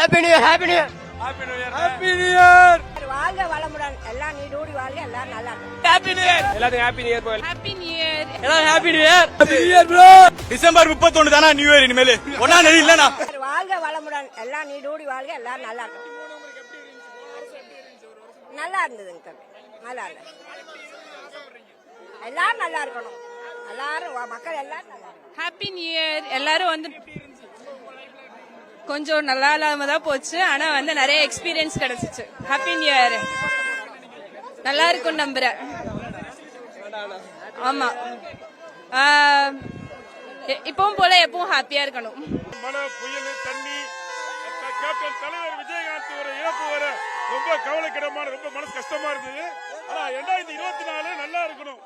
Happy new year, happy new year, happy new year, happy new year. வாழ்க வளமுடன், எல்லாம் நீடூடி வாழ்க, எல்லாம் நல்லா இருக்கும். Happy new year. எல்லாத்துக்கும் ஹாப்பி நியூ இயர் போய். Happy new year. எல்லாம் happy new year. Happy new year bro. December 31 தானா நியூ இயர் இனிமேல். ஒண்ணா நெறி இல்லனா. வாழ்க வளமுடன், எல்லாம் நீடூடி வாழ்க, எல்லாம் நல்லா இருக்கும். நல்லா இருந்ததுங்க தம்பி, நல்லா இருந்தது. எல்லாரும் நல்லா இருக்கணும், எல்லாரும் மக்கள் எல்லாரும் நல்லா இருக்கணும். Happy new year. எல்லாரும் வந்து கொஞ்சம் நல்லா இல்லாம தான் போச்சு, ஆனா வந்து நிறைய எக்ஸ்பீரியன்ஸ் கிடைச்சிச்சு. Happy new year. நல்லா இருக்கும் நம்புறேன். ஆமா, இப்பவும் போல எப்பவும் ஹாப்பியா இருக்கணும். மழை, புயல், தண்ணி, கேப்டன் தலைவர் விஜயகாந்த் ஒரு இழப்பு வர ரொம்ப கவலைக்கிடமான, ரொம்ப மனசு கஷ்டமா இருந்தது. ஆனா 2024 நல்லா இருக்கணும்.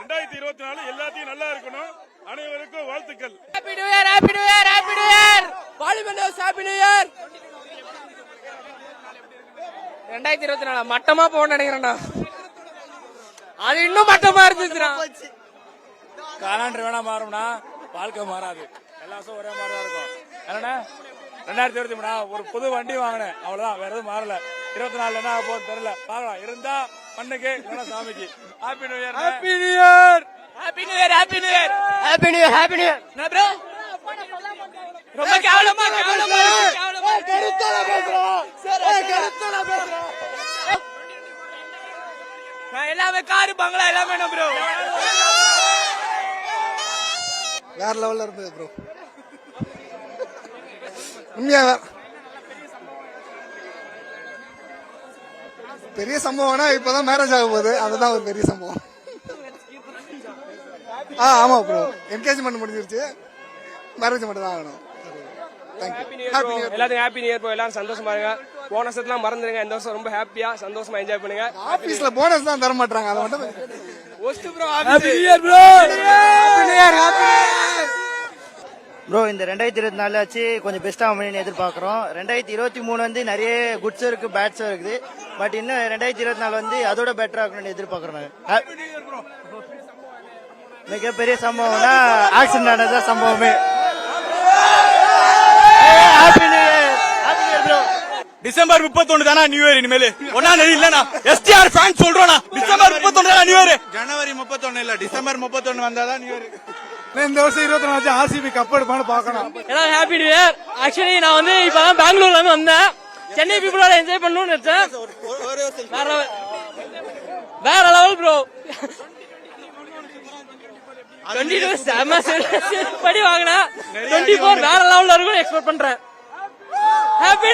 2024 எல்லாத்தையும் நல்லா இருக்கணும். அனைவருக்கும் வாழ்த்துக்கள். Happy new year, happy new year, happy new year. பாலிமெண்டோஸ் ஹாப்பி நியூ இயர். 2024 மட்டமா போன்னு நினைக்கிறேன்டா. அது இன்னும் மட்டமா இருந்துச்சுடா. காலாண்டர் வேணா மாறும்னா வாழ்க்கை மாறாது. எல்லா வருஷம் ஒரே மாதிரி தான் இருக்கும். என்னன்னா 2023 ஒரு புது வண்டி வாங்கினேன், அவ்வளவுதான், வேற எதுவும் மாறல. 24 என்ன போகுது தெரியல, பாக்கலாம். இருந்தா மண்ணுக்கு இல்லைன்னா சாமிக்கு. Happy new year, happy new year, happy new year, happy new year, happy new year, happy new year. என்ன ப்ரோ ரொம்ப கேவலமா கருத்தோட பேசுறோம். எல்லாமே காரு பங்களா எல்லாமே என்ன ப்ரோ வேற லெவல்ல இருந்தது ப்ரோ. உண்மையா பெரிய சம்பவம்னா இப்பதான் மேரேஜ் ஆக போகுது, அதுதான் ஒரு பெரிய சம்பவம். ஆமா ப்ரோ, என்கேஜ்மெண்ட் முடிஞ்சிருச்சு, மேரேஜ் மட்டும் தான் ஆகணும். எல்லாத்துக்கும் ஹாப்பி நியூ இயர் போய். எல்லாரும் சந்தோஷமா இருங்க. போனஸ் எல்லாம் மறந்துருங்க. இந்த வருஷம் ரொம்ப ஹாப்பியா சந்தோஷமா என்ஜாய் பண்ணுங்க. ஆபீஸ்ல போனஸ் தான் தர மாட்டாங்க, அதை மட்டும். Happy new year bro. Happy new year, happy bro. இந்த 2024 ஆச்சு கொஞ்சம் பெஸ்டா அமைன்னு எதிர்பார்க்கிறோம். 2023 வந்து நிறைய குட்ஸும் இருக்கு, பேட்ஸும் இருக்குது. பட் இன்னும் 2024 வந்து அதோட பெட்டரா இருக்கணும்னு எதிர்பார்க்கிறோம். மிகப்பெரிய சம்பவம்னா ஆக்சிடென்ட் ஆனதுதான் சம்பவமே. Happy new year, happy new year bro. December 31 தானா நியூ இயர் இனிமேல். ஒண்ணா நெறி இல்லனா. எஸ்டிஆர் ஃபேன் சொல்றோம்னா டிசம்பர் 31 தானா நியூ இயர். ஜனவரி 31 இல்ல, டிசம்பர் 31 வந்தாதான் நியூ இயர். இந்த வருஷம் 24 ஆர்சிபி கப் எடுப்பான்னு பாக்கணும். எல்லாம் ஹாப்பி நியூ இயர். ஆக்சுவலி நான் வந்து இப்பதான் பெங்களூர்ல இருந்து வந்தேன். சென்னை பீப்புளோட என்ஜாய் பண்ணணும்னு நினைச்சேன். வேற லெவல் ப்ரோ. 22 செம்ம படி வாங்கினா 24 வேற லெவல்ல இருக்கும் எக்ஸ்பெக்ட் பண்றேன். ஹாப்பி